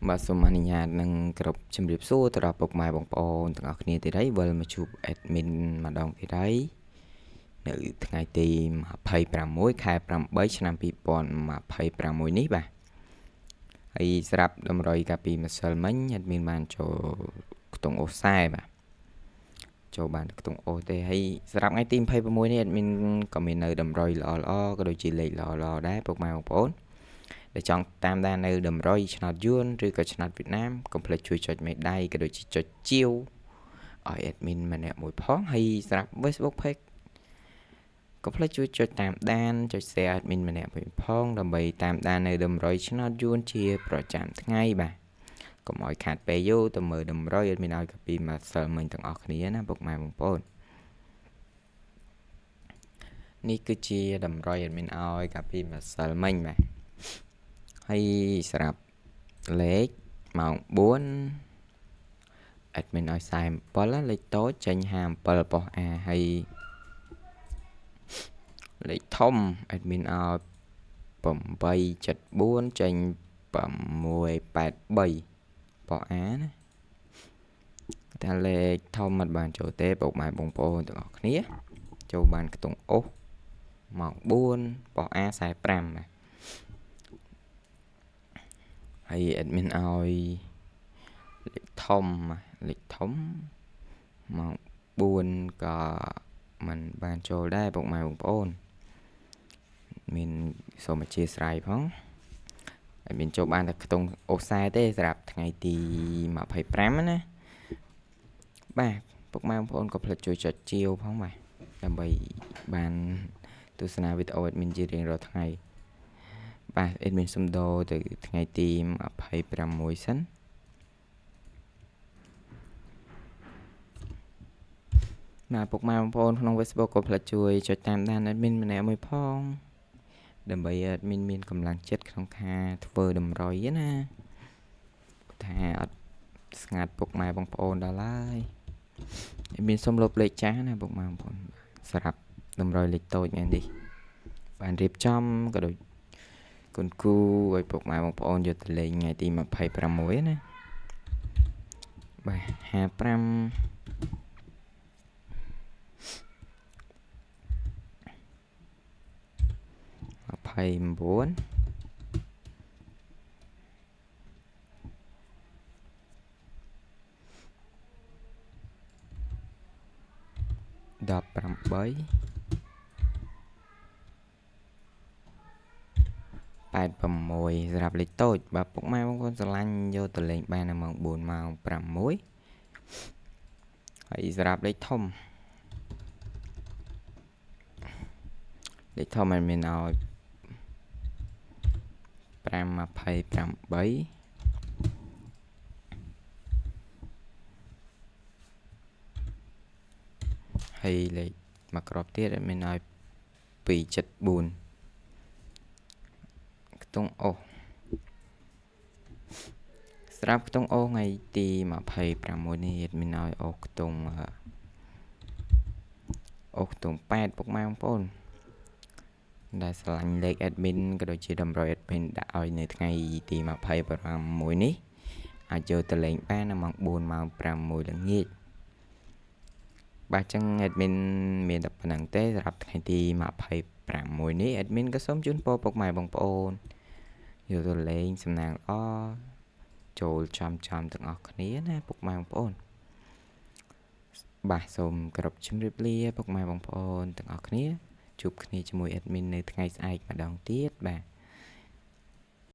បាទសូមអនុញ្ញាតនឹងគ្រប់ជំរាបសួរទៅដល់ពុកម៉ែបងប្អូនទាំងអស់គ្នាទៀតហើយវិលមកជួប admin ម្ដងទៀតហើយនៅថ្ងៃទី26ខែ8ឆ្នាំ2026នេះបាទហើយស្រាប់តម្រុយកាលពីម្សិលមិញ admin បានចូលខ្ទង់អូសែបាទចូលបានខ្ទង់អូសទេហើយស្រាប់ថ្ងៃទី26នេះ admin ក៏មាននៅតម្រុយល្អៗក៏ដូចជាលេខល្អៗដែរពុកម៉ែបងប្អូនដែលចង់តាមដាននៅតម្រុយឆ្នោតយួនឬក៏ឆ្នោតវៀតណាមកុំភ្លេចជួយចុចមេដៃក៏ដូចជាចុចជាវឲ្យ admin ម្នាក់មួយផងហើយស្រាប់ Facebook page កុំភ្លេចជួយចុចតាមដានចុច share admin ម្នាក់មួយផងដើម្បីតាមដាននៅតម្រុយឆ្នោតយួនជាប្រចាំថ្ងៃបាទកុំឲ្យខាតពេលយូរទៅមើលតម្រុយ admin ឲ្យកាពីម្សិលមិញទាំងអស់គ្នាណាពុកម៉ែបងប្អូននេះគឺជាតម្រុយ admin ឲ្យកាពីម្សិលមិញបាទហើយស្រាប់លេខម៉ោង4 admin ឲ្យ47លេខតូចចេញ57ប៉ុស A ហើយលេខធំ admin ឲ្យ874ចេញ683ប៉ុស A ណាតែលេខធំមិនបានចូលទេពុកម៉ែបងប្អូនទាំងអស់គ្នាចូលបានខ្ទង់អូសម៉ោង4ប៉ុស A 45បាទហើយ admin ឲ្យលេខធំម៉ោង4ក៏មិនបានចូលដែរពុកម៉ែបងប្អូនមានសូមអធិស្ឋានផងហើយមានចូលបានតែខ្ទង់អូសែទេសម្រាប់ថ្ងៃទី25ណាបាទពុកម៉ែបងប្អូនក៏ភ្លេចជួយចុចជាវផងបាទដើម្បីបានទស្សនាវីដេអូ admin ជារៀងរាល់ថ្ងៃបាទ admin សំដៅទៅថ្ងៃទី26សិនណាពុកម៉ែបងប្អូនក្នុង Facebook ក៏ភ្លេចជួយចុចតាមដាន admin ម្នាក់មួយផងដើម្បី admin មានកម្លាំងចិត្តក្នុងការធ្វើតម្រុយណាថាអត់ស្ងាត់ពុកម៉ែបងប្អូនដល់ហើយ admin សុំលុបលេខចាស់ណាពុកម៉ែបងប្អូនសម្រាប់តម្រុយលេខតូចថ្ងៃនេះបានរៀបចំក៏ដូចគុនគូឲ្យពុកម៉ែបងប្អូនយកទៅលេងថ្ងៃទី26ណាបាទ55 29 18 86សម្រាប់លេខតូចបាទពុកម៉ែបងប្អូនស្រឡាញ់យកទៅលេងបាននៅម៉ោង4ម៉ោង6ហើយសម្រាប់លេខធំมันមានឲ្យ528ហើយលេខមកក្របទៀតមានឲ្យ274ខ្ទង់អូសស្រាប់ខ្ទង់អូសថ្ងៃទី26នេះមានឲ្យអូសខ្ទង់8ពុកម៉ែបងប្អូនដែលស្រឡាញ់លេខ admin ក៏ដូចជាតម្រុយ admin ដាក់ឲ្យនៅថ្ងៃទី26នេះអាចយកទៅលេងបាននៅម៉ោង4ម៉ោង6ល្ងាចបាទចឹង admin មានតែប៉ុណ្្នឹងទេសម្រាប់ថ្ងៃទី26នេះ admin ក៏សូមជូនពរពុកម៉ែបងប្អូនយកទៅលេងសំណាងល្អចូលចំទាំងអស់គ្នាណាពុកម៉ែបងប្អូនបាទសូមគោរពជម្រាបលាពុកម៉ែបងប្អូនទាំងអស់គ្នាជួបគ្នាជាមួយ admin នៅថ្ងៃស្អែកម្ដងទៀតបាទ